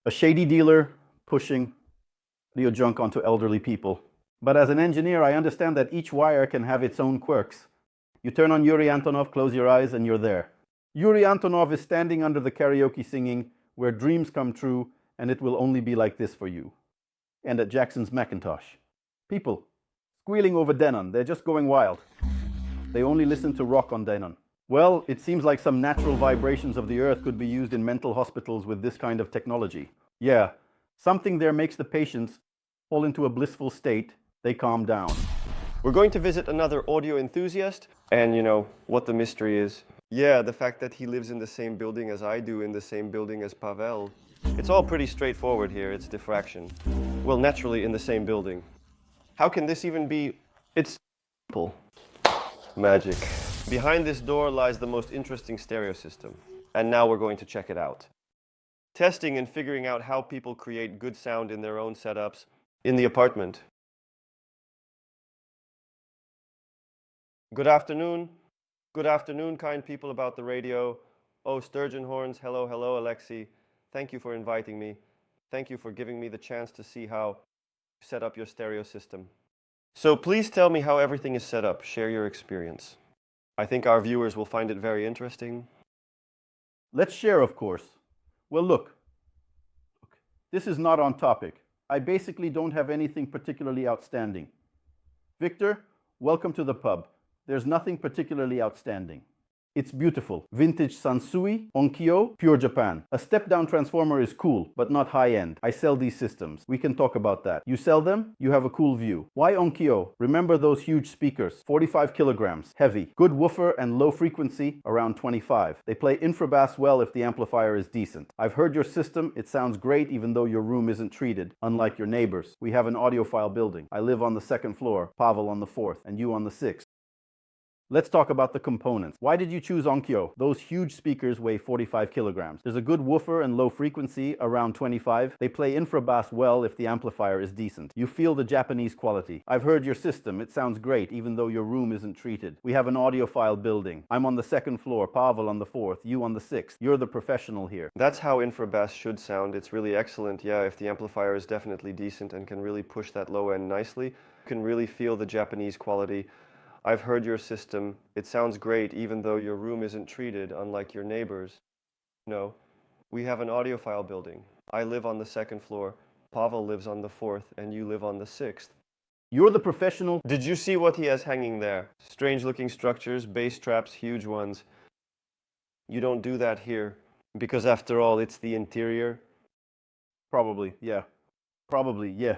A shady dealer pushing audio junk onto elderly people. But as an engineer, I understand that each wire can have its own quirks. You turn on Yuri Antonov, close your eyes, and you're there. Yuri Antonov is standing under the karaoke singing Where Dreams Come True, and it will only be like this for you. And at Jackson's Macintosh. People squealing over Denon. They're just going wild. They only listen to rock on Denon. Well, it seems like some natural vibrations of the earth could be used in mental hospitals with this kind of technology. Yeah, something there makes the patients fall into a blissful state. They calm down. We're going to visit another audio enthusiast, and you know what the mystery is. Yeah, the fact that he lives in the same building as I do, in the same building as Pavel. It's all pretty straightforward here, it's diffraction. Well, naturally in the same building. How can this even be? It's simple. Magic. Behind this door lies the most interesting stereo system, and now we're going to check it out. Testing and figuring out how people create good sound in their own setups in the apartment. Good afternoon. Good afternoon, kind people about the radio. Oh, sturgeon horns, hello, hello, Alexei. Thank you for inviting me. Thank you for giving me the chance to see how you set up your stereo system. So please tell me how everything is set up. Share your experience. I think our viewers will find it very interesting. Let's share, of course. Well, look, this is not on topic. I basically don't have anything particularly outstanding. Victor, welcome to the pub. There's nothing particularly outstanding. It's beautiful. Vintage Sansui, Onkyo, pure Japan. A step-down transformer is cool, but not high-end. I sell these systems. We can talk about that. You sell them, you have a cool view. Why Onkyo? Remember those huge speakers, 45 kilograms, heavy. Good woofer and low frequency, around 25. They play infrabass well if the amplifier is decent. I've heard your system. It sounds great even though your room isn't treated, unlike your neighbors. We have an audiophile building. I live on the 2nd floor, Pavel on the 4th, and you on the 6th. Let's talk about the components. Why did you choose Onkyo? Those huge speakers weigh 45 kilograms. There's a good woofer and low frequency, around 25. They play infrabass well if the amplifier is decent. You feel the Japanese quality. I've heard your system. It sounds great, even though your room isn't treated. We have an audiophile building. I'm on the 2nd floor, Pavel on the 4th, you on the 6th. You're the professional here. That's how infrabass should sound. It's really excellent. Yeah, if the amplifier is definitely decent and can really push that low end nicely, you can really feel the Japanese quality. I've heard your system. It sounds great even though your room isn't treated, unlike your neighbors. No, we have an audiophile building. I live on the 2nd floor, Pavel lives on the 4th, and you live on the 6th. You're the professional. Did you see what he has hanging there? Strange looking structures, bass traps, huge ones. You don't do that here, because after all, it's the interior. Probably, yeah. Probably, yeah.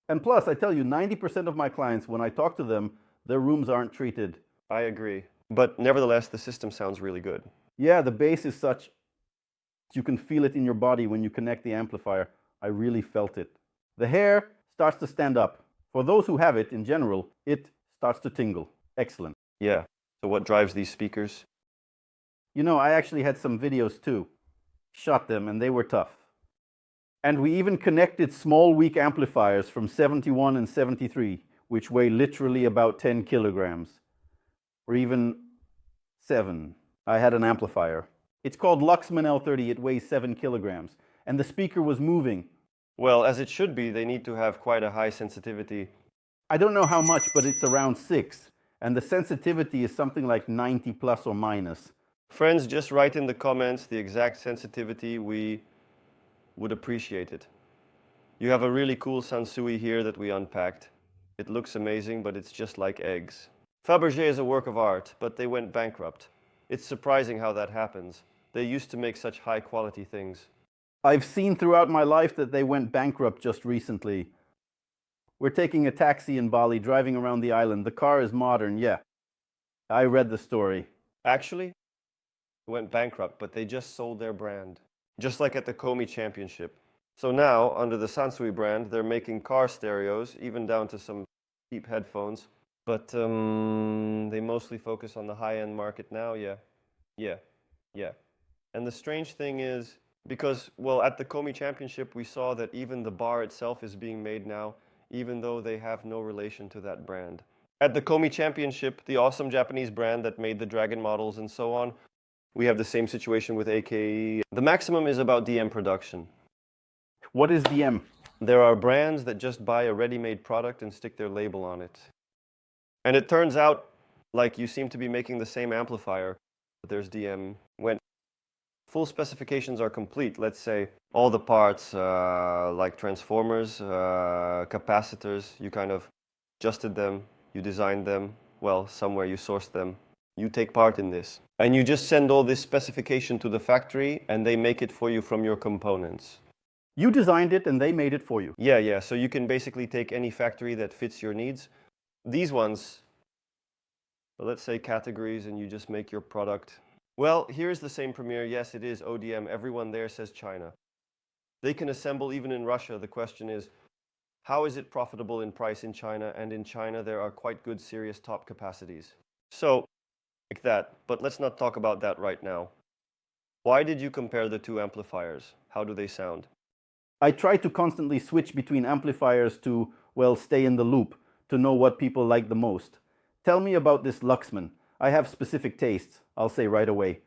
And plus, I tell you, 90% of my clients, when I talk to them, their rooms aren't treated. I agree. But nevertheless, the system sounds really good. Yeah, the bass is such, you can feel it in your body when you connect the amplifier. I really felt it. The hair starts to stand up. For those who have it, in general, it starts to tingle. Excellent. Yeah. So what drives these speakers? You know, I actually had some videos too. Shot them and they were tough. And we even connected small, weak amplifiers from 71 and 73. Which weigh literally about 10 kilograms, or even 7. I had an amplifier. It's called Luxman L30, it weighs 7 kilograms, and the speaker was moving. Well, as it should be, they need to have quite a high sensitivity. I don't know how much, but it's around 6, and the sensitivity is something like 90 plus or minus. Friends, just write in the comments the exact sensitivity. We would appreciate it. You have a really cool Sansui here that we unpacked. It looks amazing, but it's just like eggs. Fabergé is a work of art, but they went bankrupt. It's surprising how that happens. They used to make such high-quality things. I've seen throughout my life that they went bankrupt just recently. We're taking a taxi in Bali, driving around the island. The car is modern, yeah. I read the story. Actually, they went bankrupt, but they just sold their brand. Just like at the Komi Championship. So now, under the Sansui brand, they're making car stereos, even down to some cheap headphones. But they mostly focus on the high-end market now, yeah. And the strange thing is, because, well, at the Komi Championship, we saw that even the bar itself is being made now, even though they have no relation to that brand. At the Komi Championship, the awesome Japanese brand that made the Dragon models and so on, we have the same situation with AKE. The maximum is about DM production. What is DM? There are brands that just buy a ready-made product and stick their label on it. And it turns out like you seem to be making the same amplifier, but there's DM. When full specifications are complete, let's say all the parts like transformers, capacitors, you kind of adjusted them, you designed them, well, somewhere you sourced them, you take part in this. And you just send all this specification to the factory and they make it for you from your components. You designed it and they made it for you. Yeah, so you can basically take any factory that fits your needs. These ones, let's say categories, and you just make your product. Well, here's the same Premiere. Yes, it is ODM. Everyone there says China. They can assemble even in Russia. The question is, how is it profitable in price in China? And in China, there are quite good, serious top capacities. So, like that. But let's not talk about that right now. Why did you compare the two amplifiers? How do they sound? I try to constantly switch between amplifiers to, well, stay in the loop, to know what people like the most. Tell me about this Luxman. I have specific tastes, I'll say right away.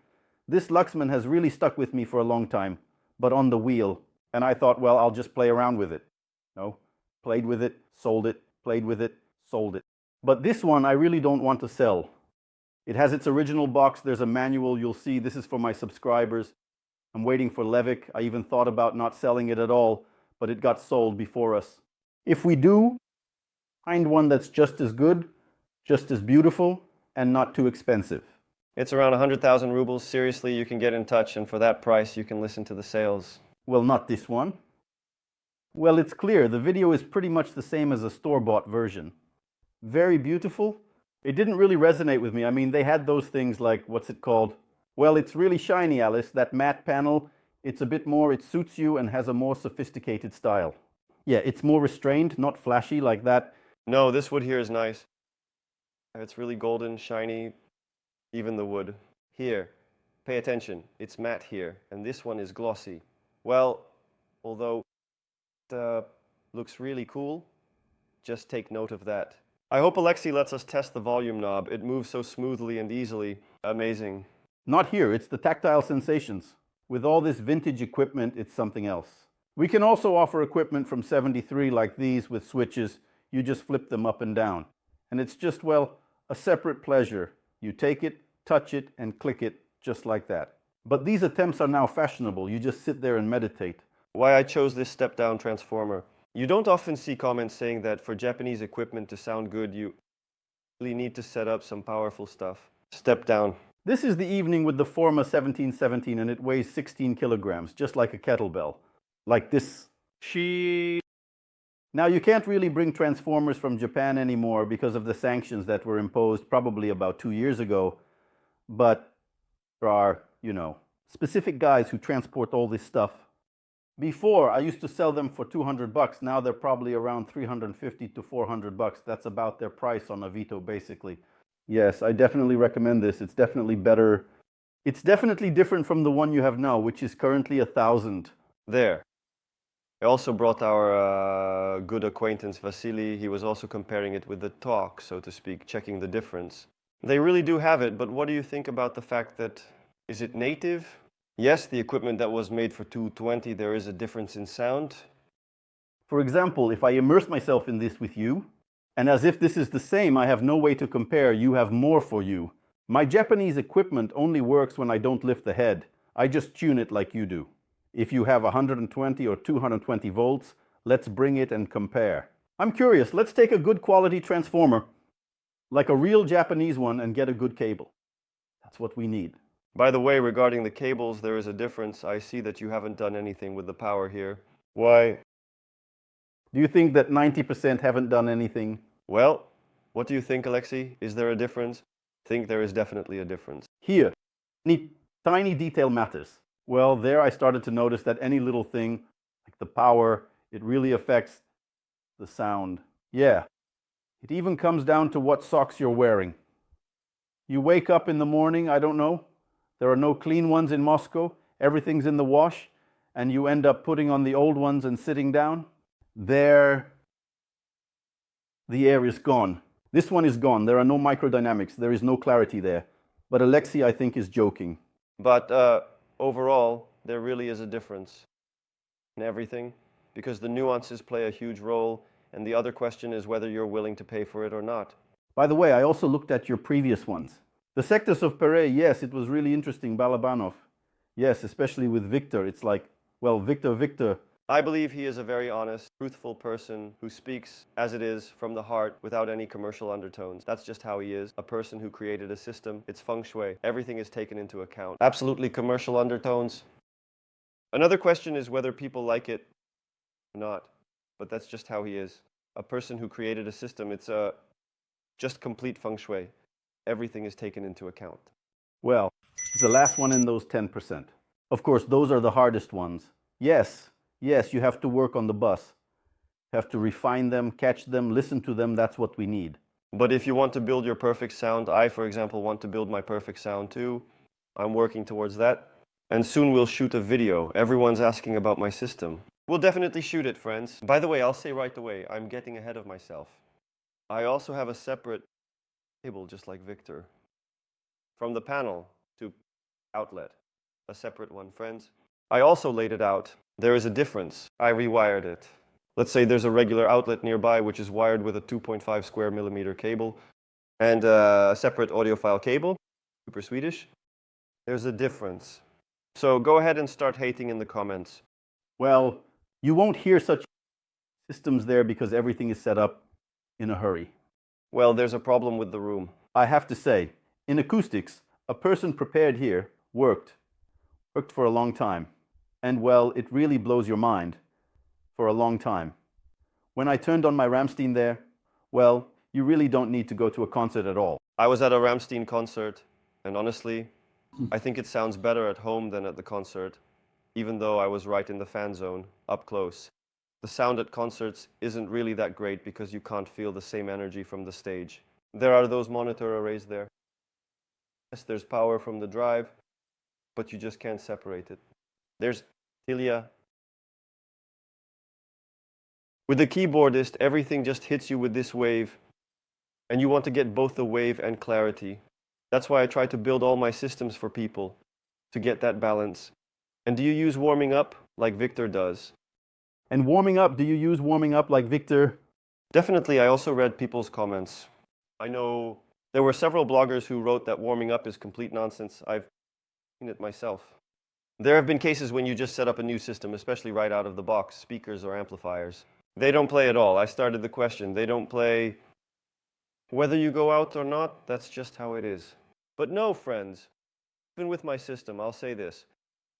This Luxman has really stuck with me for a long time, but on the wheel. And I thought, well, I'll just play around with it. No, played with it, sold it, played with it, sold it. But this one I really don't want to sell. It has its original box, there's a manual, you'll see this is for my subscribers. I'm waiting for Levick. I even thought about not selling it at all, but it got sold before us. If we do, find one that's just as good, just as beautiful, and not too expensive. It's around 100,000 rubles. Seriously, you can get in touch, and for that price, you can listen to the sales. Well, not this one. Well, it's clear. The video is pretty much the same as a store-bought version. Very beautiful. It didn't really resonate with me. I mean, they had those things like, what's it called? Well, it's really shiny, Alice. That matte panel, it's a bit more, it suits you and has a more sophisticated style. Yeah, it's more restrained, not flashy like that. No, this wood here is nice. It's really golden, shiny, even the wood. Here, pay attention, it's matte here, and this one is glossy. Well, although it looks really cool, just take note of that. I hope Alexei lets us test the volume knob. It moves so smoothly and easily. Amazing. Not here, it's the tactile sensations. With all this vintage equipment, it's something else. We can also offer equipment from 73 like these with switches. You just flip them up and down. And it's just, well, a separate pleasure. You take it, touch it, and click it just like that. But these attempts are now fashionable. You just sit there and meditate. Why I chose this step-down transformer. You don't often see comments saying that for Japanese equipment to sound good, you really need to set up some powerful stuff. Step down. This is the evening with the Forma 1717 and it weighs 16 kilograms, just like a kettlebell. Like this. Now you can't really bring transformers from Japan anymore because of the sanctions that were imposed probably about 2 years ago. But there are, specific guys who transport all this stuff. Before, I used to sell them for $200. Now they're probably around $350 to $400. That's about their price on Avito, basically. Yes, I definitely recommend this. It's definitely better. It's definitely different from the one you have now, which is currently 1,000. There. I also brought our good acquaintance Vasily. He was also comparing it with the Talk, so to speak, checking the difference. They really do have it, but what do you think about the fact that, is it native? Yes, the equipment that was made for 220, there is a difference in sound. For example, if I immerse myself in this with you, and as if this is the same, I have no way to compare, you have more for you. My Japanese equipment only works when I don't lift the head. I just tune it like you do. If you have 120 or 220 volts, let's bring it and compare. I'm curious, let's take a good quality transformer, like a real Japanese one, and get a good cable. That's what we need. By the way, regarding the cables, there is a difference. I see that you haven't done anything with the power here. Why? Do you think that 90% haven't done anything? Well, what do you think, Alexei? Is there a difference? I think there is definitely a difference. Here, any tiny detail matters. Well, there I started to notice that any little thing, like the power, it really affects the sound. Yeah, it even comes down to what socks you're wearing. You wake up in the morning, I don't know, there are no clean ones in Moscow, everything's in the wash, and you end up putting on the old ones and sitting down. There, the air is gone. This one is gone. There are no microdynamics. There is no clarity there. But Alexei, I think, is joking. But overall, there really is a difference in everything. because the nuances play a huge role, and the other question is whether you're willing to pay for it or not. By the way, I also looked at your previous ones. The Sectors of Pere, yes, it was really interesting, Balabanov. Yes, especially with Victor. It's like, well, Victor. I believe he is a very honest, truthful person who speaks as it is from the heart without any commercial undertones. That's just how he is. A person who created a system. It's feng shui. Everything is taken into account. Absolutely commercial undertones. Another question is whether people like it or not. But that's just how he is. A person who created a system. It's just complete feng shui. Everything is taken into account. Well, it's the last one in those 10%. Of course, those are the hardest ones. Yes, you have to work on the bus. You have to refine them, catch them, listen to them. That's what we need. But if you want to build your perfect sound, I, for example, want to build my perfect sound too. I'm working towards that. And soon we'll shoot a video. Everyone's asking about my system. We'll definitely shoot it, friends. By the way, I'll say right away, I'm getting ahead of myself. I also have a separate cable, just like Victor. From the panel to outlet. A separate one, friends. I also laid it out. There is a difference. I rewired it. Let's say there's a regular outlet nearby which is wired with a 2.5 square millimeter cable and a separate audiophile cable, super Swedish. There's a difference. So go ahead and start hating in the comments. Well, you won't hear such systems there because everything is set up in a hurry. Well, there's a problem with the room. I have to say, in acoustics, a person prepared here worked for a long time. And well, it really blows your mind for a long time. When I turned on my Rammstein there, well, you really don't need to go to a concert at all. I was at a Rammstein concert, and honestly, I think it sounds better at home than at the concert, even though I was right in the fan zone, up close. The sound at concerts isn't really that great because you can't feel the same energy from the stage. There are those monitor arrays there. Yes, there's power from the drive, but you just can't separate it. There's Tilia. With the keyboardist, everything just hits you with this wave, and you want to get both the wave and clarity. That's why I try to build all my systems for people, to get that balance. And do you use warming up like Victor does? And warming up, do you use warming up like Victor? Definitely, I also read people's comments. I know there were several bloggers who wrote that warming up is complete nonsense. I've seen it myself. There have been cases when you just set up a new system, especially right out of the box, speakers or amplifiers. They don't play at all. I started the question. They don't play whether you go out or not. That's just how it is. But no, friends, even with my system, I'll say this.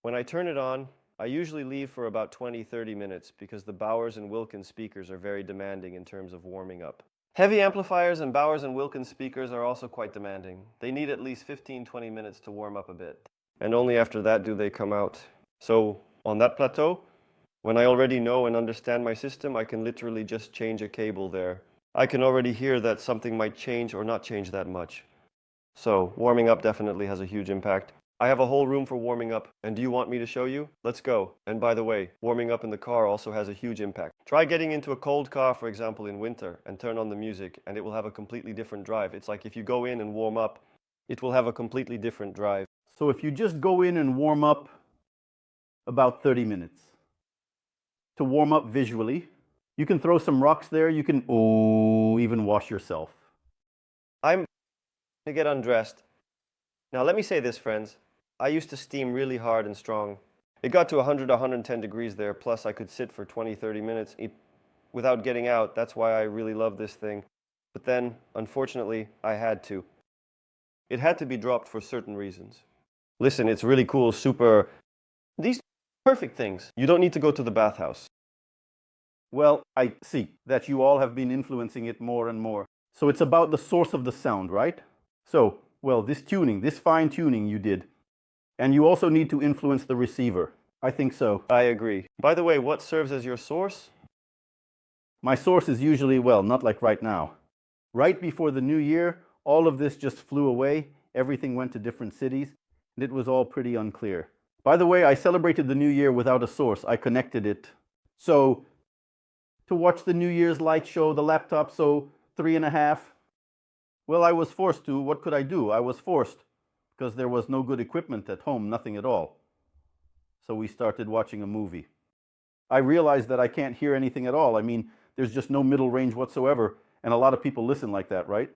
When I turn it on, I usually leave for about 20-30 minutes because the Bowers and Wilkins speakers are very demanding in terms of warming up. Heavy amplifiers and Bowers and Wilkins speakers are also quite demanding. They need at least 15-20 minutes to warm up a bit. And only after that do they come out. So on that plateau, when I already know and understand my system, I can literally just change a cable there. I can already hear that something might change or not change that much. So warming up definitely has a huge impact. I have a whole room for warming up, and do you want me to show you? Let's go. And by the way, warming up in the car also has a huge impact. Try getting into a cold car, for example, in winter, and turn on the music, and it will have a completely different drive. It's like if you go in and warm up, it will have a completely different drive. So if you just go in and warm up about 30 minutes to warm up visually, you can throw some rocks there, you can even wash yourself. I'm to get undressed. Now let me say this, friends. I used to steam really hard and strong. It got to 100, 110 degrees there, plus I could sit for 20-30 minutes without getting out. That's why I really love this thing. But then, unfortunately, I had to. It had to be dropped for certain reasons. Listen, it's really cool, super... These perfect things. You don't need to go to the bathhouse. Well, I see that you all have been influencing it more and more. So it's about the source of the sound, right? So, well, this tuning, this fine tuning you did. And you also need to influence the receiver. I think so. I agree. By the way, what serves as your source? My source is usually, well, not like right now. Right before the new year, all of this just flew away. Everything went to different cities, and it was all pretty unclear. By the way, I celebrated the new year without a source. I connected it. So, to watch the New Year's light show, the laptop, so 3.5. Well, I was forced to. What could I do? I was forced because there was no good equipment at home, nothing at all. So we started watching a movie. I realize that I can't hear anything at all. I mean, there's just no middle range whatsoever, and a lot of people listen like that, right?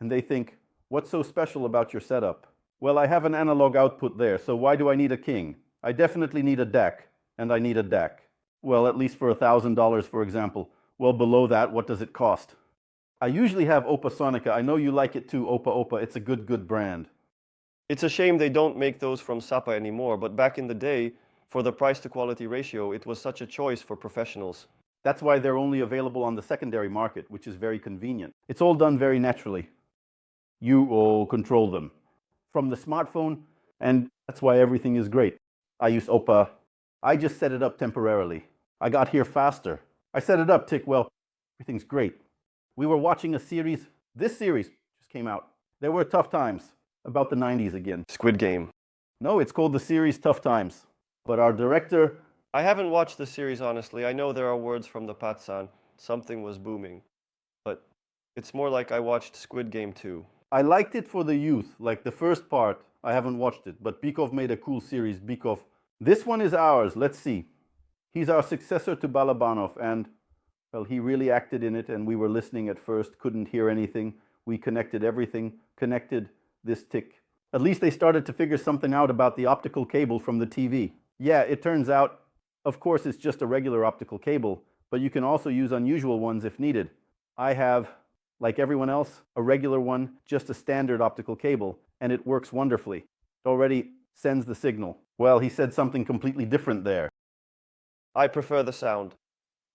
And they think, what's so special about your setup? Well, I have an analog output there, so why do I need a King? I definitely need a DAC, and I need a DAC. Well, at least for $1,000, for example. Well, below that, what does it cost? I usually have Opa Sonica. I know you like it too, Opa Opa. It's a good brand. It's a shame they don't make those from Sapa anymore, but back in the day, for the price to quality ratio, it was such a choice for professionals. That's why they're only available on the secondary market, which is very convenient. It's all done very naturally. You all control them from the smartphone, and that's why everything is great. I use Opa. I just set it up temporarily. I got here faster. I set it up, tick, well, everything's great. We were watching a series. This series just came out. There were tough times. About the 90s again. Squid Game. No, it's called the series Tough Times. But our director... I haven't watched the series, honestly. I know there are words from the Patsan. Something was booming. But it's more like I watched Squid Game too. I liked it for the youth. Like the first part, I haven't watched it. But Bykov made a cool series, Bykov. This one is ours. Let's see. He's our successor to Balabanov. And, well, he really acted in it. And we were listening at first, couldn't hear anything. We connected everything, connected this tick. At least they started to figure something out about the optical cable from the TV. Yeah, it turns out, of course, it's just a regular optical cable, but you can also use unusual ones if needed. I have, like everyone else, a regular one, just a standard optical cable, and it works wonderfully. It already sends the signal. Well, he said something completely different there. I prefer the sound.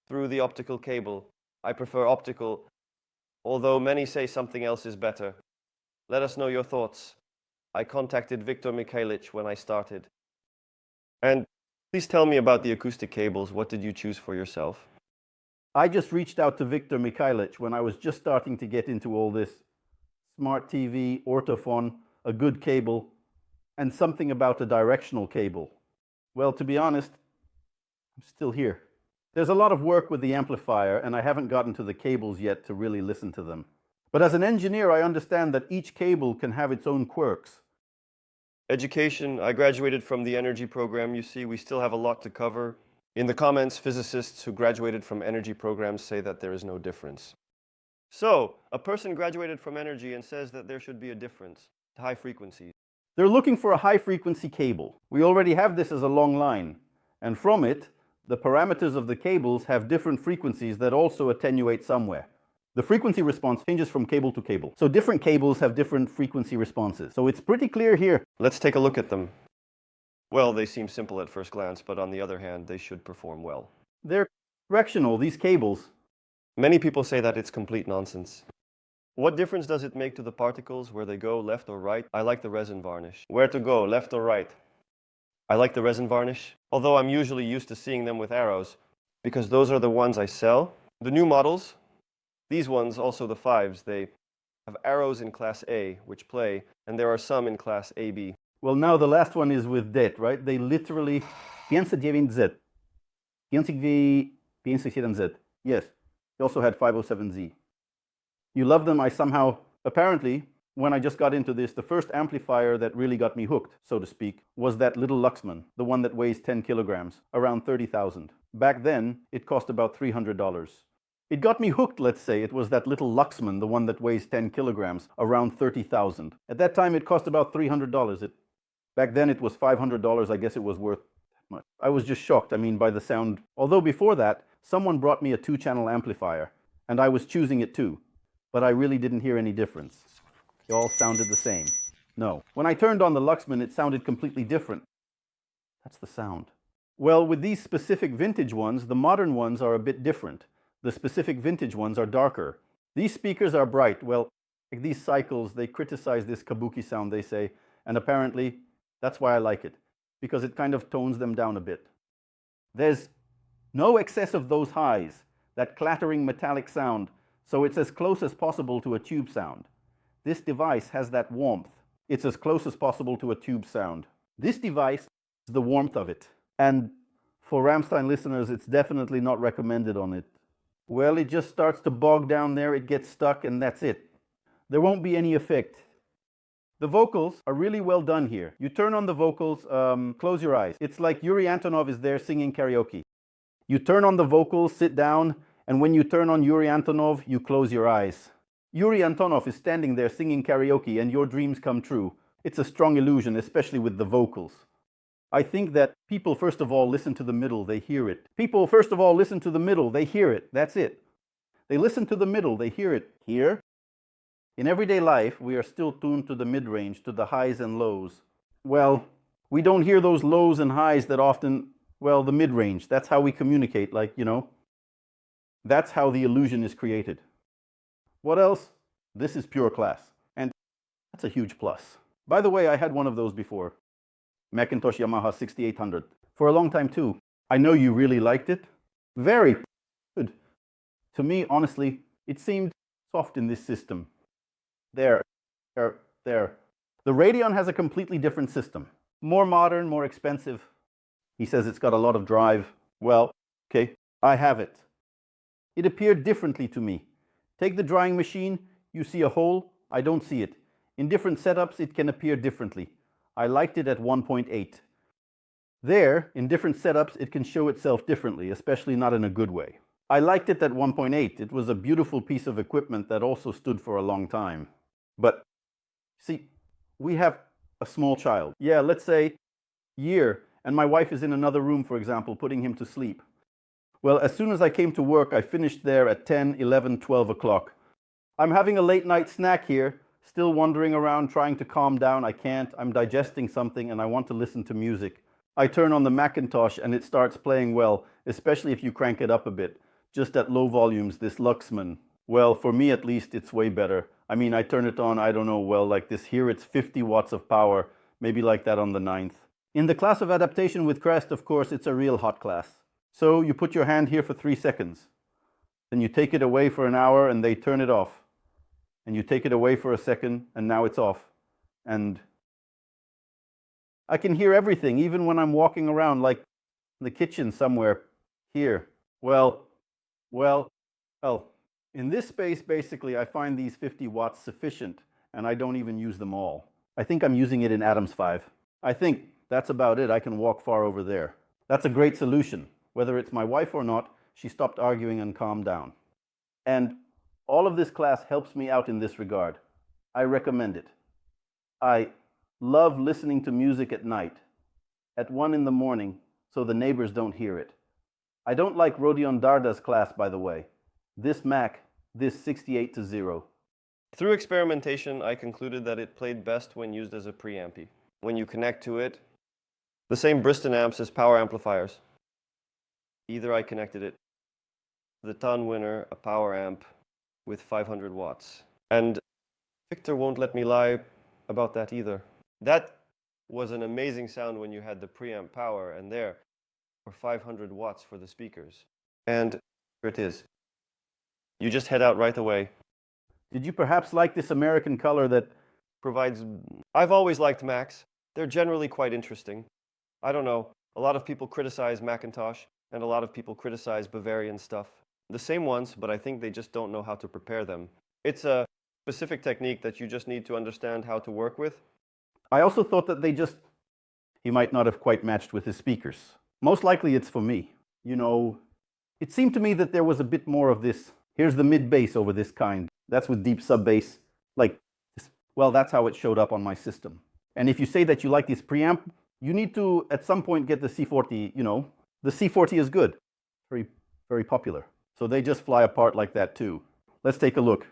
Through the optical cable. I prefer optical, although many say something else is better. Let us know your thoughts. I contacted Viktor Mikhailich when I started. And please tell me about the acoustic cables. What did you choose for yourself? I just reached out to Viktor Mikhailich when I was just starting to get into all this. Smart TV, orthophone, a good cable, and something about a directional cable. Well, to be honest, I'm still here. There's a lot of work with the amplifier, and I haven't gotten to the cables yet to really listen to them. But as an engineer, I understand that each cable can have its own quirks. Education. I graduated from the energy program. You see, we still have a lot to cover. In the comments, physicists who graduated from energy programs say that there is no difference. So, a person graduated from energy and says that there should be a difference. High frequencies. They're looking for a high-frequency cable. We already have this as a long line. And from it, the parameters of the cables have different frequencies that also attenuate somewhere. The frequency response changes from cable to cable. So different cables have different frequency responses. So it's pretty clear here. Let's take a look at them. Well, they seem simple at first glance, but on the other hand, they should perform well. They're directional, these cables. Many people say that it's complete nonsense. What difference does it make to the particles where they go, left or right? I like the resin varnish. Where to go, left or right? I like the resin varnish, although I'm usually used to seeing them with arrows, because those are the ones I sell. The new models, these ones, also the 5s, they have arrows in class A, which play, and there are some in class AB. Well, now the last one is with det, right? They literally... 59Z. 57Z. Yes. They also had 507Z. You love them. I somehow... Apparently, when I just got into this, the first amplifier that really got me hooked, so to speak, was that little Luxman, the one that weighs 10 kilograms, around 30,000. Back then, it cost about $300. It got me hooked, let's say. It was that little Luxman, the one that weighs 10 kilograms, around 30,000. At that time, it cost about $300. Back then, it was $500. I guess it was worth that much. I was just shocked, I mean, by the sound. Although before that, someone brought me a 2-channel amplifier, and I was choosing it too. But I really didn't hear any difference. They all sounded the same. No. When I turned on the Luxman, it sounded completely different. That's the sound. Well, with these specific vintage ones, the modern ones are a bit different. The specific vintage ones are darker. These speakers are bright. Well, like these cycles, they criticize this kabuki sound, they say, and apparently that's why I like it, because it kind of tones them down a bit. There's no excess of those highs, that clattering metallic sound, so it's as close as possible to a tube sound. This device has that warmth. It's as close as possible to a tube sound. This device is the warmth of it. And for Rammstein listeners, it's definitely not recommended on it. Well, it just starts to bog down there, it gets stuck, and that's it. There won't be any effect. The vocals are really well done here. You turn on the vocals, close your eyes. It's like Yuri Antonov is there singing karaoke. You turn on the vocals, sit down, and when you turn on Yuri Antonov, you close your eyes. Yuri Antonov is standing there singing karaoke and your dreams come true. It's a strong illusion, especially with the vocals. I think that people, first of all, listen to the middle, they hear it. People, first of all, listen to the middle, they hear it. That's it. They listen to the middle, they hear it. Here. In everyday life, we are still tuned to the mid-range, to the highs and lows. Well, we don't hear those lows and highs that often, well, the mid-range. That's how we communicate, like, you know. That's how the illusion is created. What else? This is pure class. And that's a huge plus. By the way, I had one of those before. Macintosh Yamaha 6800. For a long time too. I know you really liked it. Very good. To me, honestly, it seemed soft in this system. There. The Radeon has a completely different system. More modern, more expensive. He says it's got a lot of drive. Well, okay, I have it. It appeared differently to me. Take the drying machine, you see a hole, I don't see it. In different setups, it can appear differently. I liked it at 1.8. There, in different setups, it can show itself differently, especially not in a good way. I liked it at 1.8. It was a beautiful piece of equipment that also stood for a long time. But, see, we have a small child. Yeah, let's say year, and my wife is in another room, for example, putting him to sleep. Well, as soon as I came to work, I finished there at 10, 11, 12 o'clock. I'm having a late night snack here, still wandering around trying to calm down. I can't. I'm digesting something and I want to listen to music. I turn on the Macintosh and it starts playing well, especially if you crank it up a bit. Just at low volumes, this Luxman. Well, for me at least, it's way better. I mean, I turn it on, I don't know, well, like this here, it's 50 watts of power, maybe like that on the 9th. In the class of adaptation with Crest, of course, it's a real hot class. So you put your hand here for 3 seconds. Then you take it away for an hour and they turn it off. And you take it away for a second and now it's off. And I can hear everything, even when I'm walking around, like in the kitchen somewhere here. Well, in this space, basically, I find these 50 watts sufficient, and I don't even use them all. I think I'm using it in Adams 5. I think that's about it. I can walk far over there. That's a great solution. Whether it's my wife or not, she stopped arguing and calmed down. And all of this class helps me out in this regard. I recommend it. I love listening to music at night, at 1 in the morning, so the neighbors don't hear it. I don't like Rodion Darda's class, by the way. This Mac, this 68-0. Through experimentation, I concluded that it played best when used as a preampy. When you connect to it, the same Bristol amps as power amplifiers. Either I connected it, the ton winner, a power amp with 500 watts. And Victor won't let me lie about that either. That was an amazing sound when you had the preamp power, and there, for 500 watts for the speakers. And here it is. You just head out right away. Did you perhaps like this American color that provides... I've always liked Macs. They're generally quite interesting. I don't know. A lot of people criticize Macintosh, and a lot of people criticize Bavarian stuff. The same ones, but I think they just don't know how to prepare them. It's a specific technique that you just need to understand how to work with. I also thought that he might not have quite matched with his speakers. Most likely it's for me. You know, it seemed to me that there was a bit more of this. Here's the mid bass over this kind. That's with deep sub bass. Like, well, that's how it showed up on my system. And if you say that you like this preamp, you need to, at some point, get the C40, you know. The C40 is good. Very, very popular. So they just fly apart like that too. Let's take a look.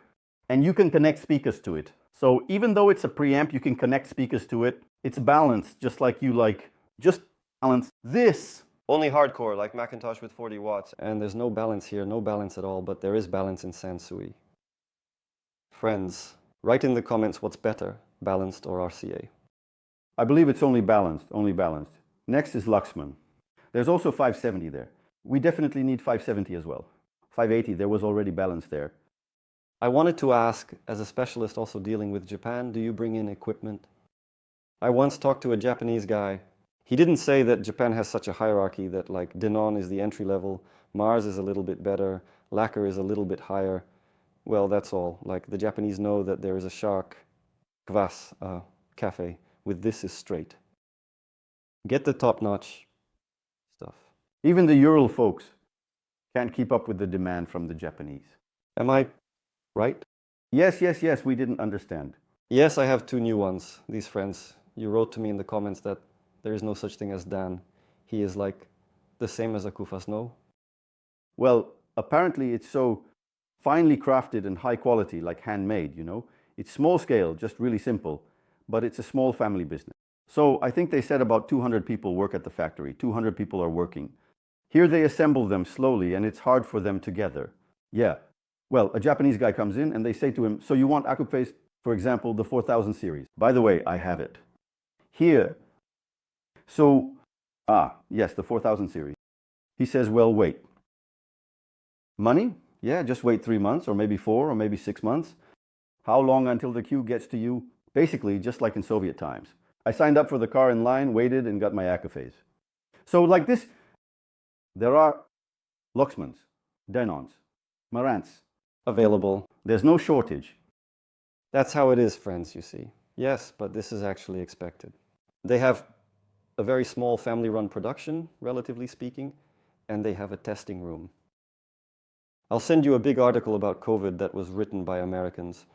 And you can connect speakers to it. So even though it's a preamp, you can connect speakers to it. It's balanced, just like you like. Just balance this. Only hardcore, like Macintosh with 40 watts. And there's no balance here, no balance at all, but there is balance in Sansui. Friends, write in the comments what's better, balanced or RCA. I believe it's only balanced, only balanced. Next is Luxman. There's also 570 there. We definitely need 570 as well. 580, there was already balance there. I wanted to ask, as a specialist also dealing with Japan, do you bring in equipment? I once talked to a Japanese guy. He didn't say that Japan has such a hierarchy that like Denon is the entry level, Mars is a little bit better, Lacquer is a little bit higher. Well, that's all. Like the Japanese know that there is a shark, kvass, cafe, with this is straight. Get the top-notch stuff. Even the Ural folks, Can't keep up with the demand from the Japanese. Am I right? Yes, yes, yes, we didn't understand. Yes, I have two new ones, these friends. You wrote to me in the comments that there is no such thing as Dan. He is like the same as Akufas, no? Well, apparently it's so finely crafted and high quality, like handmade, you know. It's small scale, just really simple, but it's a small family business. So I think they said about 200 people work at the factory. 200 people are working. Here they assemble them slowly, and it's hard for them together. Yeah. Well, a Japanese guy comes in and they say to him, so you want Acoustic, for example, the 4000 series. By the way, I have it. Here. So, yes, the 4000 series. He says, well, wait. Money? Yeah, just wait 3 months, or maybe 4, or maybe 6 months. How long until the queue gets to you? Basically, just like in Soviet times. I signed up for the car in line, waited, and got my Acoustic. So like this, there are Luxmans, Denons, Marantz Available. There's no shortage. That's how it is, friends, you see. Yes, but this is actually expected. They have a very small family-run production, relatively speaking, and they have a testing room. I'll send you a big article about COVID that was written by Americans.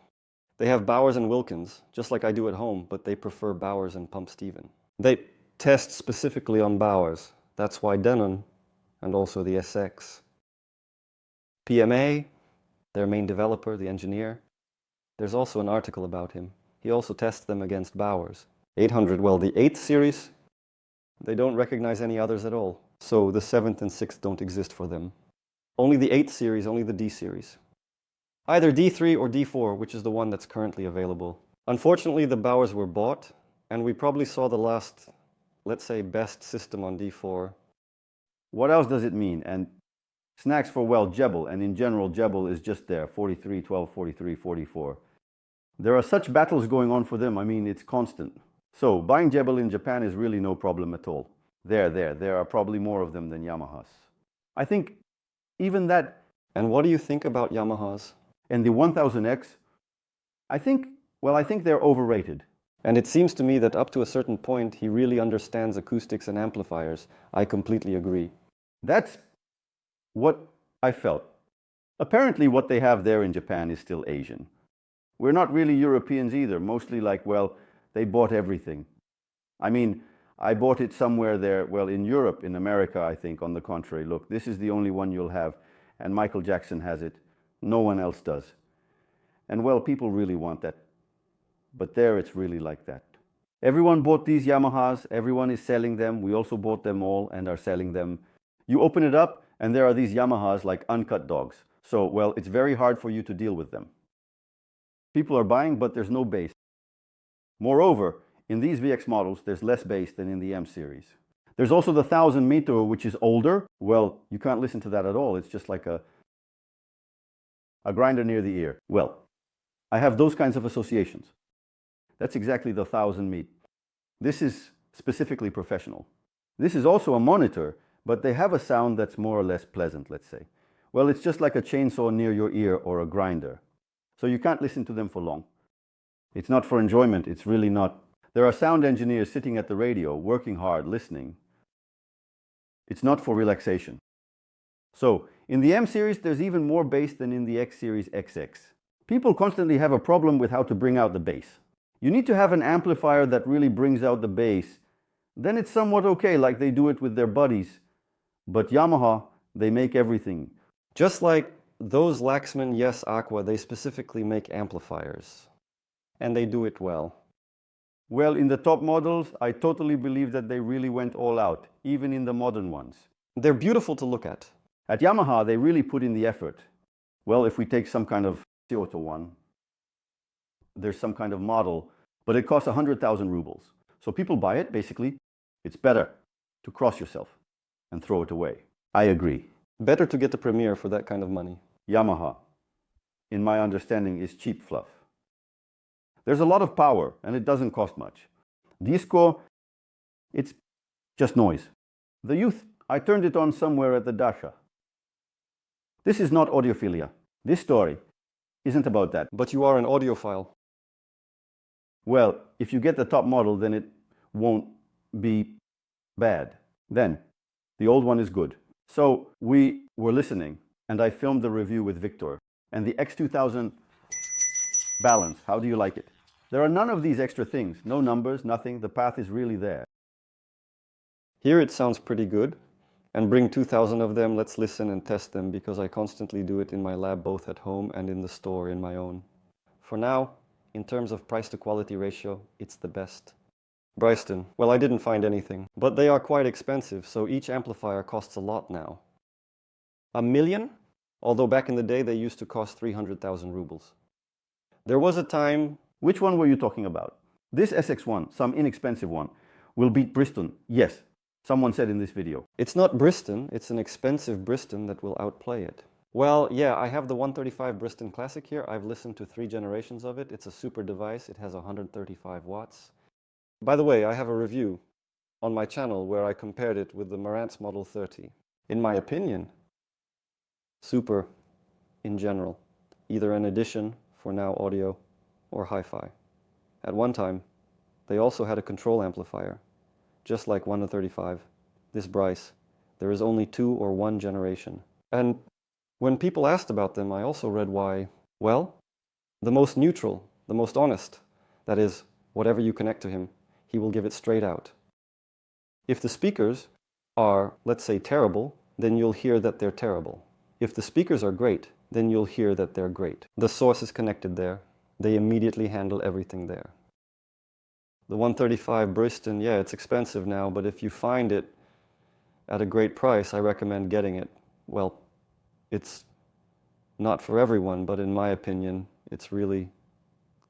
They have Bowers and Wilkins, just like I do at home, but they prefer Bowers and Pump Steven. They test specifically on Bowers. That's why Denon, and also the SX. PMA, their main developer, the engineer, there's also an article about him. He also tests them against Bowers. 800, well, the 8th series, they don't recognize any others at all. So the 7th and 6th don't exist for them. Only the 8th series, only the D series. Either D3 or D4, which is the one that's currently available. Unfortunately, the Bowers were bought, and we probably saw the last, let's say, best system on D4. What else does it mean? And snacks for, well, Jebel, and in general, Jebel is just there, 43, 12, 43, 44. There are such battles going on for them, I mean, it's constant. So, buying Jebel in Japan is really no problem at all. There are probably more of them than Yamahas. I think even that... And what do you think about Yamahas? And the 1000X, I think they're overrated. And it seems to me that up to a certain point, he really understands acoustics and amplifiers. I completely agree. That's what I felt. Apparently what they have there in Japan is still Asian. We're not really Europeans either, mostly like, well, they bought everything. I mean, I bought it somewhere there, well, in Europe, in America, I think, on the contrary. Look, this is the only one you'll have, and Michael Jackson has it. No one else does. And well, people really want that. But there it's really like that. Everyone bought these Yamahas, everyone is selling them. We also bought them all and are selling them. You open it up and there are these Yamahas like uncut dogs. So, well, it's very hard for you to deal with them. People are buying, but there's no bass. Moreover, in these VX models, there's less bass than in the M series. There's also the 1000 meter, which is older. Well, you can't listen to that at all. It's just like a grinder near the ear. Well, I have those kinds of associations. That's exactly the 1000 meet. This is specifically professional. This is also a monitor, but they have a sound that's more or less pleasant, let's say. Well, it's just like a chainsaw near your ear or a grinder. So you can't listen to them for long. It's not for enjoyment, it's really not. There are sound engineers sitting at the radio, working hard, listening. It's not for relaxation. So, in the M series, there's even more bass than in the X series XX. People constantly have a problem with how to bring out the bass. You need to have an amplifier that really brings out the bass. Then it's somewhat okay, like they do it with their buddies. But Yamaha, they make everything. Just like those Laxman Yes Aqua, they specifically make amplifiers. And they do it well. Well, in the top models, I totally believe that they really went all out, even in the modern ones. They're beautiful to look at. At Yamaha, they really put in the effort. Well, if we take some kind of Kyoto one, there's some kind of model, but it costs 100,000 rubles. So people buy it, basically. It's better to cross yourself and throw it away. I agree. Better to get the Premier for that kind of money. Yamaha, in my understanding, is cheap fluff. There's a lot of power, and it doesn't cost much. Disco, it's just noise. The youth, I turned it on somewhere at the Dasha. This is not audiophilia. This story isn't about that. But you are an audiophile. Well, if you get the top model, then it won't be bad. Then, the old one is good. So, we were listening, and I filmed the review with Victor. And the X2000 balance, how do you like it? There are none of these extra things. No numbers, nothing. The path is really there. Here it sounds pretty good. And bring 2,000 of them, let's listen and test them, because I constantly do it in my lab, both at home and in the store in my own. For now, in terms of price to quality ratio, it's the best. Bryston, well, I didn't find anything, but they are quite expensive, so each amplifier costs a lot now. $1 million? Although back in the day they used to cost 300,000 rubles. There was a time... Which one were you talking about? This SX1, some inexpensive one, will beat Bristol, yes. Someone said in this video. It's not Bristol, it's an expensive Bristol that will outplay it. Well, yeah, I have the 135 Bristol Classic here. I've listened to 3 generations of it. It's a super device. It has 135 watts. By the way, I have a review on my channel where I compared it with the Marantz Model 30. In my opinion, super in general. Either an addition for now audio or hi-fi. At one time, they also had a control amplifier. Just like 135, this Bryce, there is only 2 or 1 generation. And when people asked about them, I also read why. Well, the most neutral, the most honest, that is, whatever you connect to him, he will give it straight out. If the speakers are, let's say, terrible, then you'll hear that they're terrible. If the speakers are great, then you'll hear that they're great. The source is connected there. They immediately handle everything there. The 135 Bristol, yeah, it's expensive now, but if you find it at a great price, I recommend getting it. Well, it's not for everyone, but in my opinion, it's really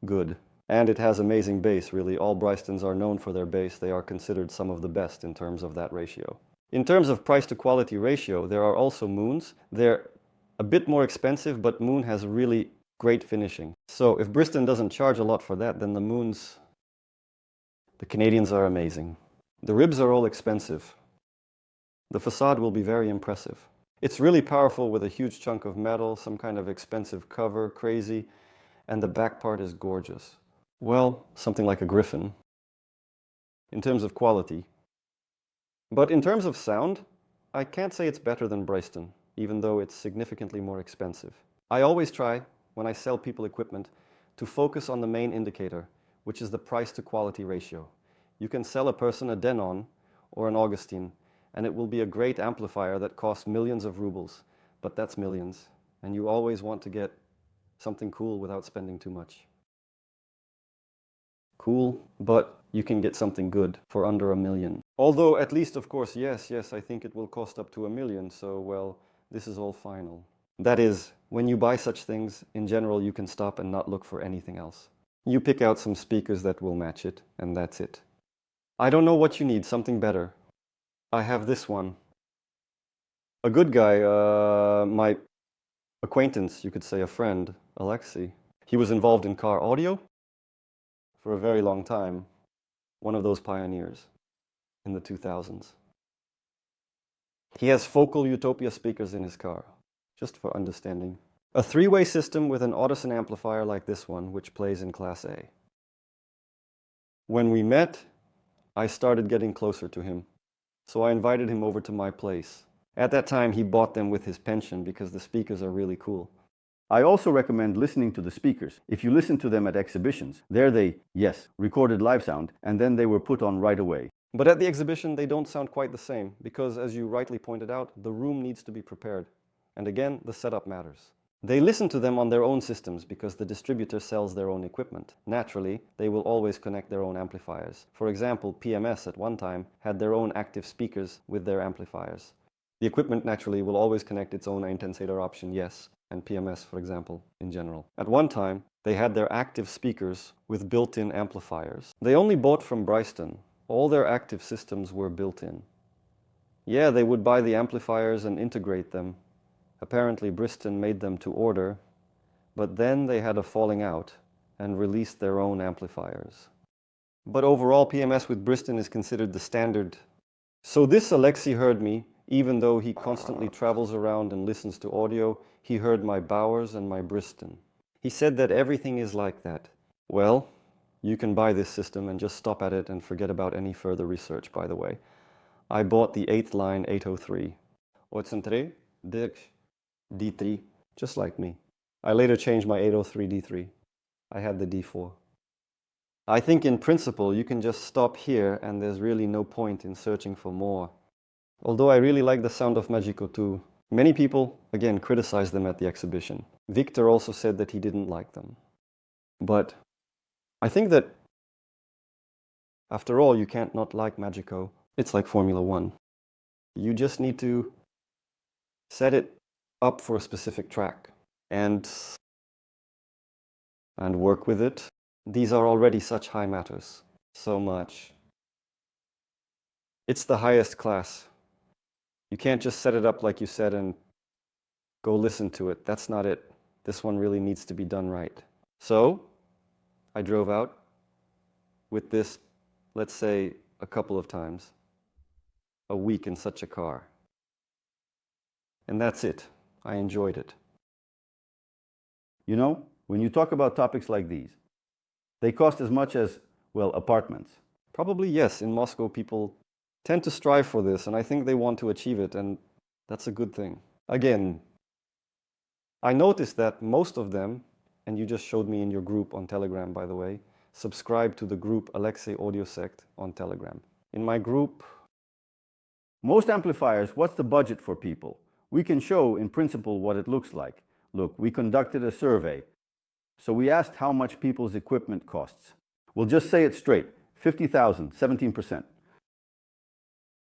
good. And it has amazing bass, really. All Brystons are known for their bass. They are considered some of the best in terms of that ratio. In terms of price to quality ratio, there are also Moons. They're a bit more expensive, but Moon has really great finishing. So if Bristol doesn't charge a lot for that, then the Moons... The Canadians are amazing. The ribs are all expensive. The facade will be very impressive. It's really powerful with a huge chunk of metal, some kind of expensive cover, crazy, and the back part is gorgeous. Well, something like a Griffin in terms of quality. But in terms of sound, I can't say it's better than Bryston, even though it's significantly more expensive. I always try, when I sell people equipment, to focus on the main indicator, which is the price to quality ratio. You can sell a person a Denon or an Augustine, and it will be a great amplifier that costs millions of rubles, but that's millions, and you always want to get something cool without spending too much. Cool, but you can get something good for under $1 million. Although, at least, of course, yes, I think it will cost up to $1 million, so, well, this is all final. That is, when you buy such things, in general, you can stop and not look for anything else. You pick out some speakers that will match it, and that's it. I don't know what you need, something better. I have this one. A good guy, my acquaintance, you could say a friend, Alexei. He was involved in car audio for a very long time. One of those pioneers in the 2000s. He has Focal Utopia speakers in his car, just for understanding. A 3-way system with an Audison amplifier like this one, which plays in Class A. When we met, I started getting closer to him, so I invited him over to my place. At that time, he bought them with his pension because the speakers are really cool. I also recommend listening to the speakers. If you listen to them at exhibitions, there they, yes, recorded live sound, and then they were put on right away. But at the exhibition, they don't sound quite the same, because as you rightly pointed out, the room needs to be prepared. And again, the setup matters. They listen to them on their own systems because the distributor sells their own equipment. Naturally, they will always connect their own amplifiers. For example, PMS at one time had their own active speakers with their amplifiers. The equipment naturally will always connect its own intensator option, yes, and PMS, for example, in general. At one time, they had their active speakers with built-in amplifiers. They only bought from Bryston. All their active systems were built in. Yeah, they would buy the amplifiers and integrate them. Apparently Bristol made them to order, but then they had a falling out and released their own amplifiers. But overall, PMS with Bristol is considered the standard. So this Alexei heard me, even though he constantly travels around and listens to audio, he heard my Bowers and my Bristol. He said that everything is like that. Well, you can buy this system and just stop at it and forget about any further research, by the way. I bought the 8th line 803. Ocentre, D3, just like me. I later changed my 803 D3. I had the D4. I think in principle you can just stop here and there's really no point in searching for more. Although I really like the sound of Magico too. Many people, again, criticized them at the exhibition. Victor also said that he didn't like them. But I think that, after all, you can't not like Magico. It's like Formula One. You just need to set it up for a specific track and work with it. These are already such high matters. So much. It's the highest class. You can't just set it up like you said and go listen to it. That's not it. This one really needs to be done right. So, I drove out with this, let's say, a couple of times a week in such a car. And that's it. I enjoyed it. You know, when you talk about topics like these, they cost as much as, well, apartments. Probably yes. In Moscow, people tend to strive for this, and I think they want to achieve it, and that's a good thing. Again, I noticed that most of them, and you just showed me in your group on Telegram, by the way, subscribe to the group Alexei Audio Sect on Telegram. In my group, most amplifiers, what's the budget for people? We can show in principle what it looks like. Look, we conducted a survey. So we asked how much people's equipment costs. We'll just say it straight. 50,000, 17%.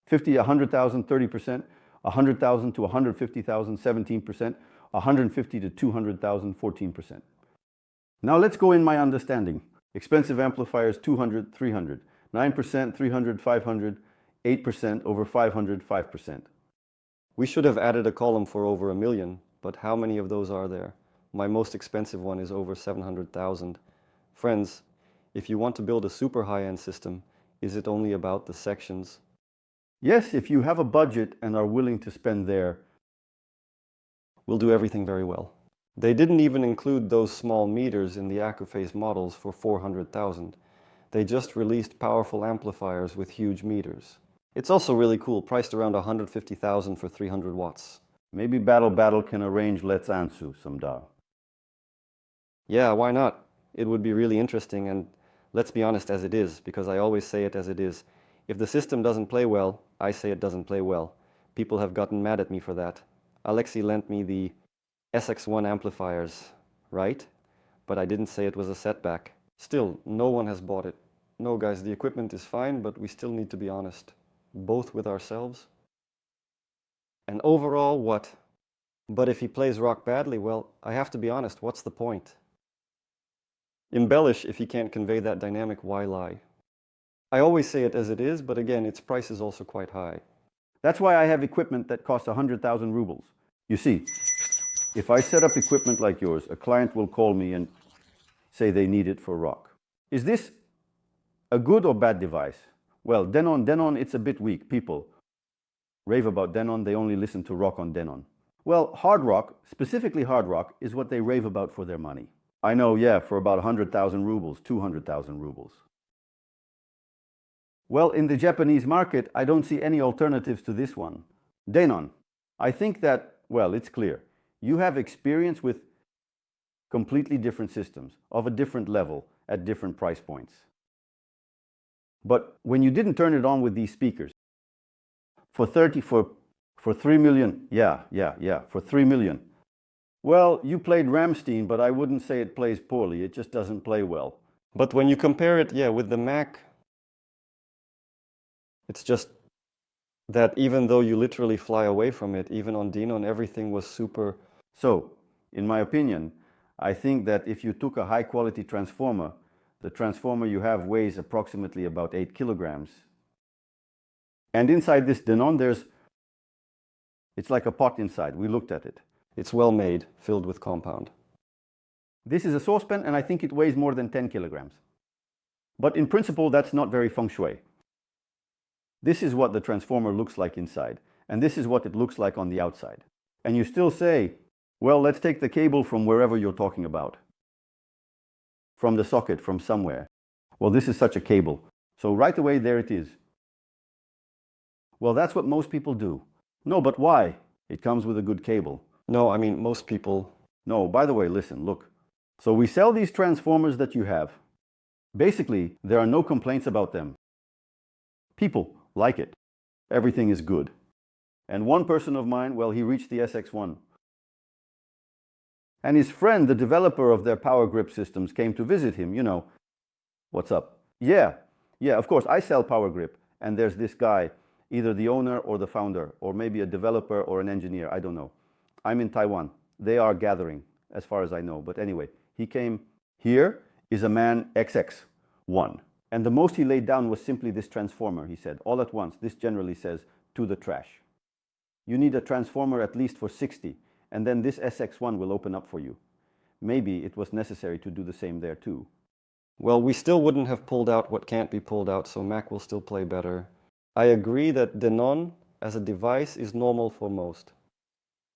50, 100,000, 30%. 100,000 to 150,000, 17%. 150 to 200,000, 14%. Now let's go in my understanding. Expensive amplifiers, 200, 300. 9%, 300, 500. 8% over 500, 5%. We should have added a column for over 1 million, but how many of those are there? My most expensive one is over 700,000. Friends, if you want to build a super high-end system, is it only about the sections? Yes, if you have a budget and are willing to spend there, we'll do everything very well. They didn't even include those small meters in the Acoustic models for 400,000. They just released powerful amplifiers with huge meters. It's also really cool, priced around 150,000 for 300 watts. Maybe Battle can arrange Let's Ansu someday. Yeah, why not? It would be really interesting, and let's be honest as it is, because I always say it as it is. If the system doesn't play well, I say it doesn't play well. People have gotten mad at me for that. Alexei lent me the SX1 amplifiers, right? But I didn't say it was a setback. Still, no one has bought it. No, guys, the equipment is fine, but we still need to be honest. Both with ourselves. And overall, what? But if he plays rock badly, well, I have to be honest, what's the point? Embellish if he can't convey that dynamic, why lie? I always say it as it is, but again, its price is also quite high. That's why I have equipment that costs 100,000 rubles. You see, if I set up equipment like yours, a client will call me and say they need it for rock. Is this a good or bad device? Well, Denon, it's a bit weak. People rave about Denon, they only listen to rock on Denon. Well, hard rock, specifically hard rock, is what they rave about for their money. I know, yeah, for about 100,000 rubles, 200,000 rubles. Well, in the Japanese market, I don't see any alternatives to this one. Denon, I think that, well, it's clear. You have experience with completely different systems, of a different level, at different price points. But when you didn't turn it on with these speakers, for 3 million, for 3 million. Well, you played Rammstein, but I wouldn't say it plays poorly, it just doesn't play well. But when you compare it, with the Mac, it's just that even though you literally fly away from it, even on Denon, everything was super. So, in my opinion, I think that if you took a high quality transformer, the transformer you have weighs approximately about 8 kilograms. And inside this Denon, it's like a pot inside. We looked at it. It's well made, filled with compound. This is a saucepan, and I think it weighs more than 10 kilograms. But in principle, that's not very feng shui. This is what the transformer looks like inside, and this is what it looks like on the outside. And you still say, well, let's take the cable from wherever you're talking about. From the socket, from somewhere. Well, this is such a cable. So right away, there it is. Well, that's what most people do. No, but why? It comes with a good cable. No, I mean, most people. No, by the way, listen, look. So we sell these transformers that you have. Basically, there are no complaints about them. People like it. Everything is good. And one person of mine, well, he reached the SX1. And his friend, the developer of their power grip systems, came to visit him, you know. What's up? Yeah, of course, I sell power grip. And there's this guy, either the owner or the founder, or maybe a developer or an engineer, I don't know. I'm in Taiwan. They are gathering, as far as I know. But anyway, he came. Here is a man XX1. And the most he laid down was simply this transformer, he said. All at once, this generally says, to the trash. You need a transformer at least for 60, and then this SX1 will open up for you. Maybe it was necessary to do the same there too. Well, we still wouldn't have pulled out what can't be pulled out, so Mac will still play better. I agree that Denon as a device is normal for most.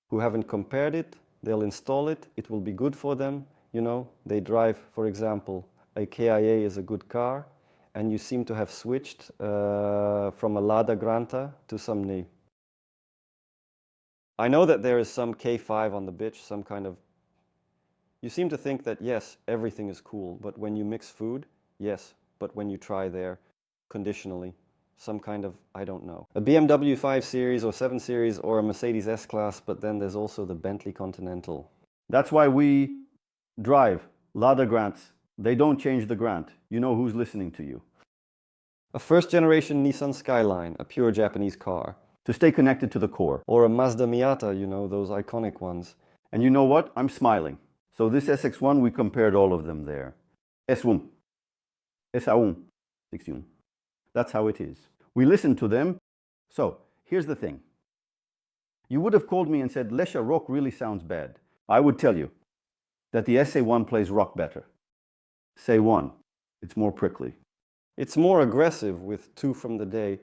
Who haven't compared it, they'll install it, it will be good for them. You know, they drive, for example, a KIA is a good car, and you seem to have switched from a Lada Granta to some Ni. I know that there is some K5 on the bitch, some kind of... You seem to think that, yes, everything is cool, but when you mix food, yes, but when you try there, conditionally, some kind of, I don't know. A BMW 5 Series or 7 Series or a Mercedes S-Class, but then there's also the Bentley Continental. That's why we drive Lada Grants. They don't change the Grant. You know who's listening to you. A first-generation Nissan Skyline, a pure Japanese car. To stay connected to the core. Or a Mazda Miata, you know, those iconic ones. And you know what? I'm smiling. So this SX1, we compared all of them there. S1. S1. 61. That's how it is. We listened to them. So, here's the thing. You would have called me and said, Lesha, rock really sounds bad. I would tell you that the SA1 plays rock better. Say one. It's more prickly. It's more aggressive with Two from the Day.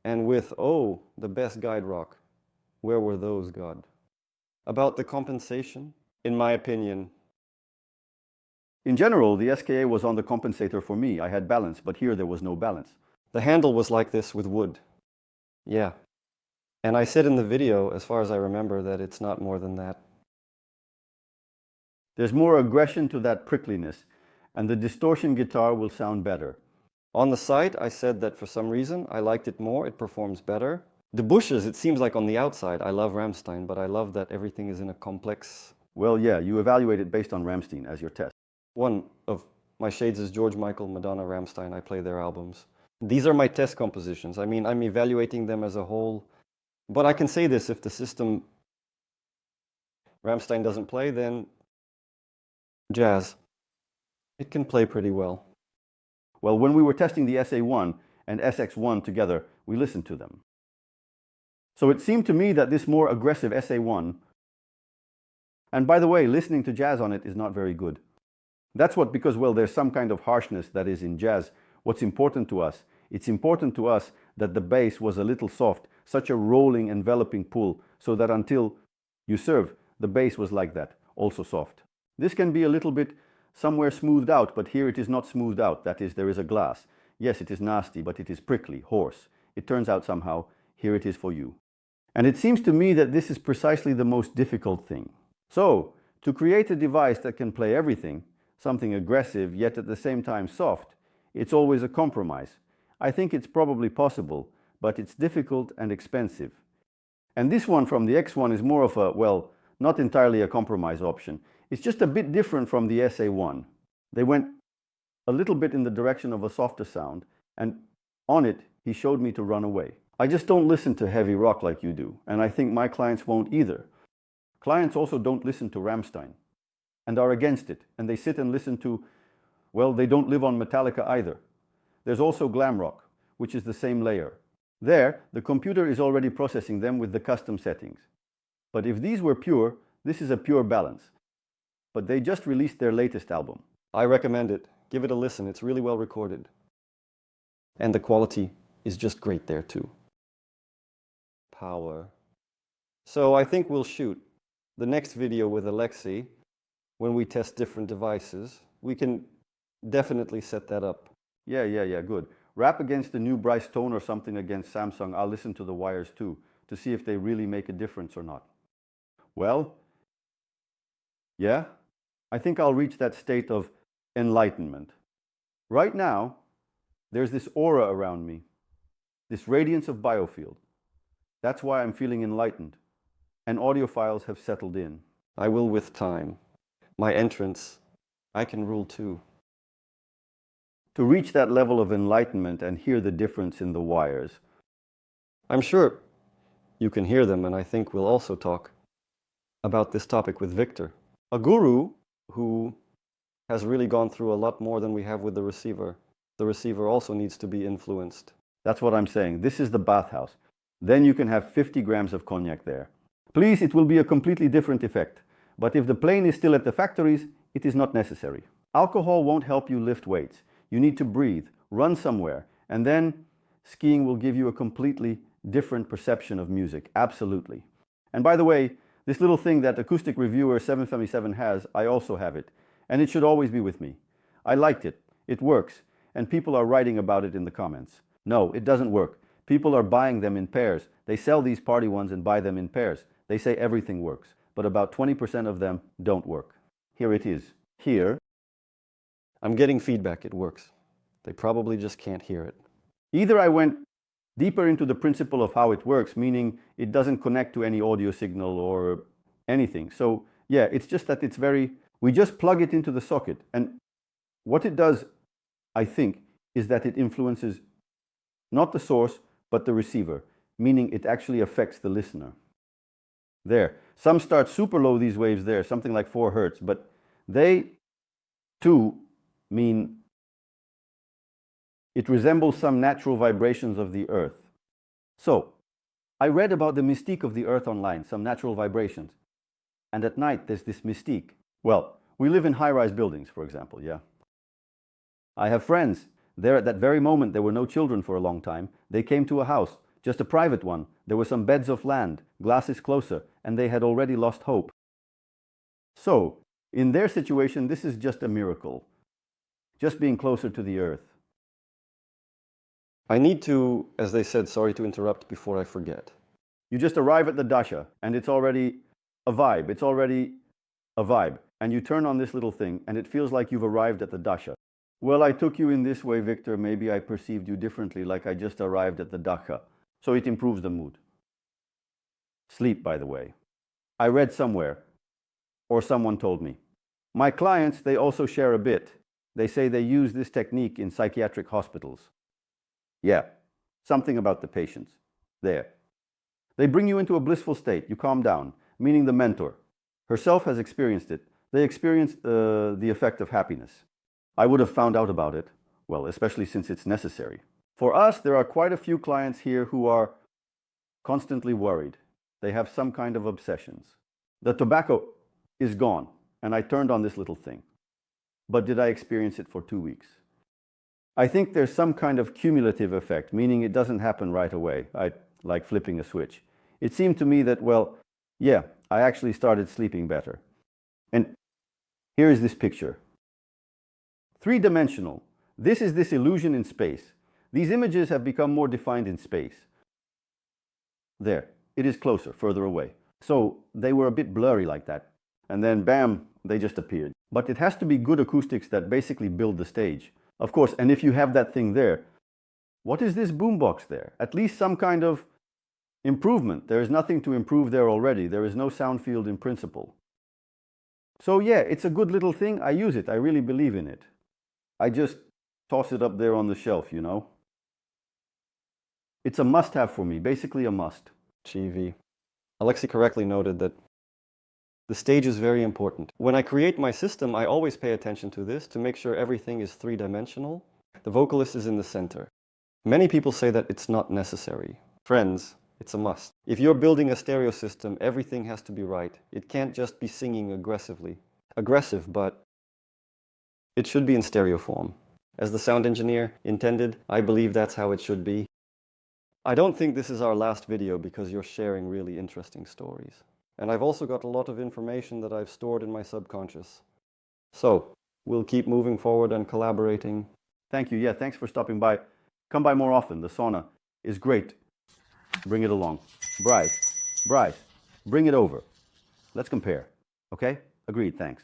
And with, oh, the best guide rock. Where were those, God? About the compensation, in my opinion. In general, the SKA was on the compensator for me. I had balance, but here there was no balance. The handle was like this with wood. Yeah. And I said in the video, as far as I remember, that it's not more than that. There's more aggression to that prickliness, and the distortion guitar will sound better. On the site, I said that for some reason, I liked it more, it performs better. The bushes, it seems like on the outside, I love Rammstein, but I love that everything is in a complex... Well, yeah, you evaluate it based on Rammstein as your test. One of my shades is George Michael, Madonna, Rammstein. I play their albums. These are my test compositions. I mean, I'm evaluating them as a whole. But I can say this, if the system Rammstein doesn't play, then jazz. It can play pretty well. Well, when we were testing the SA1 and SX1 together, we listened to them. So it seemed to me that this more aggressive SA1, and by the way, listening to jazz on it is not very good. That's what, because, well, there's some kind of harshness that is in jazz. What's important to us? It's important to us that the bass was a little soft, such a rolling, enveloping pull, so that until you serve, the bass was like that, also soft. This can be a little bit somewhere smoothed out, but here it is not smoothed out. That is, there is a glass. Yes, it is nasty, but it is prickly, hoarse. It turns out somehow, here it is for you. And it seems to me that this is precisely the most difficult thing. So, to create a device that can play everything, something aggressive, yet at the same time soft, it's always a compromise. I think it's probably possible, but it's difficult and expensive. And this one from the X1 is more of a, well, not entirely a compromise option. It's just a bit different from the SA1. They went a little bit in the direction of a softer sound, and on it, he showed me to run away. I just don't listen to heavy rock like you do, and I think my clients won't either. Clients also don't listen to Rammstein, and are against it, and they sit and listen to, well, they don't live on Metallica either. There's also glam rock, which is the same layer. There, the computer is already processing them with the custom settings. But if these were pure, this is a pure balance. But they just released their latest album. I recommend it. Give it a listen. It's really well recorded. And the quality is just great there too. Power. So I think we'll shoot the next video with Alexei when we test different devices. We can definitely set that up. Yeah, good. Rap against the new Bryce Tone or something against Samsung. I'll listen to the wires too. to see if they really make a difference or not. Well, yeah, I think I'll reach that state of enlightenment. Right now, there's this aura around me, this radiance of biofield. That's why I'm feeling enlightened, and audiophiles have settled in. I will with time. My entrance, I can rule too. To reach that level of enlightenment and hear the difference in the wires. I'm sure you can hear them, and I think we'll also talk about this topic with Victor, a guru who has really gone through a lot more than we have with the receiver. The receiver also needs to be influenced. That's what I'm saying. This is the bathhouse. Then you can have 50 grams of cognac there. Please, it will be a completely different effect. But if the plane is still at the factories, it is not necessary. Alcohol won't help you lift weights. You need to breathe, run somewhere, and then skiing will give you a completely different perception of music. Absolutely. And by the way, this little thing that Acoustic Reviewer 777 has, I also have it. And it should always be with me. I liked it. It works. And people are writing about it in the comments. No, it doesn't work. People are buying them in pairs. They sell these party ones and buy them in pairs. They say everything works, but about 20% of them don't work. Here it is. Here, I'm getting feedback, it works. They probably just can't hear it. Either I went deeper into the principle of how it works, meaning it doesn't connect to any audio signal or anything. So yeah, it's just that we just plug it into the socket. And what it does, I think, is that it influences not the source, but the receiver, meaning it actually affects the listener. There. Some start super low, these waves there, something like 4 hertz, but they too mean it resembles some natural vibrations of the earth. So, I read about the mystique of the earth online, some natural vibrations. And at night, there's this mystique. Well, we live in high-rise buildings, for example, yeah. I have friends. There at that very moment, there were no children for a long time. They came to a house, just a private one. There were some beds of land, glasses closer, and they had already lost hope. So, in their situation, this is just a miracle. Just being closer to the earth. I need to, as they said, sorry to interrupt before I forget. You just arrive at the dasha, and it's already a vibe. It's already a vibe. And you turn on this little thing, and it feels like you've arrived at the dasha. Well, I took you in this way, Victor. Maybe I perceived you differently, like I just arrived at the dasha. So it improves the mood. Sleep, by the way. I read somewhere, or someone told me. My clients, they also share a bit. They say they use this technique in psychiatric hospitals. Yeah, something about the patients. There. They bring you into a blissful state. You calm down, meaning the mentor herself has experienced it. They experienced the effect of happiness. I would have found out about it, well, especially since it's necessary. For us, there are quite a few clients here who are constantly worried. They have some kind of obsessions. The tobacco is gone, and I turned on this little thing. But did I experience it for 2 weeks? I think there's some kind of cumulative effect, meaning it doesn't happen right away, like flipping a switch. It seemed to me that, well, yeah, I actually started sleeping better. And here is this picture. 3-dimensional. This is this illusion in space. These images have become more defined in space. There, it is closer, further away. So they were a bit blurry like that. And then, bam, they just appeared. But it has to be good acoustics that basically build the stage. Of course, and if you have that thing there, what is this boombox there? At least some kind of improvement. There is nothing to improve there already. There is no sound field in principle. So yeah, it's a good little thing. I use it. I really believe in it. I just toss it up there on the shelf, you know. It's a must-have for me, basically a must. GV. Alexei correctly noted that the stage is very important. When I create my system, I always pay attention to this to make sure everything is 3-dimensional. The vocalist is in the center. Many people say that it's not necessary. Friends, it's a must. If you're building a stereo system, everything has to be right. It can't just be singing aggressively. Aggressive, but it should be in stereo form. As the sound engineer intended, I believe that's how it should be. I don't think this is our last video because you're sharing really interesting stories. And I've also got a lot of information that I've stored in my subconscious. So, we'll keep moving forward and collaborating. Thank you. Yeah, thanks for stopping by. Come by more often. The sauna is great. Bring it along. Bryce, bring it over. Let's compare. Okay? Agreed, thanks.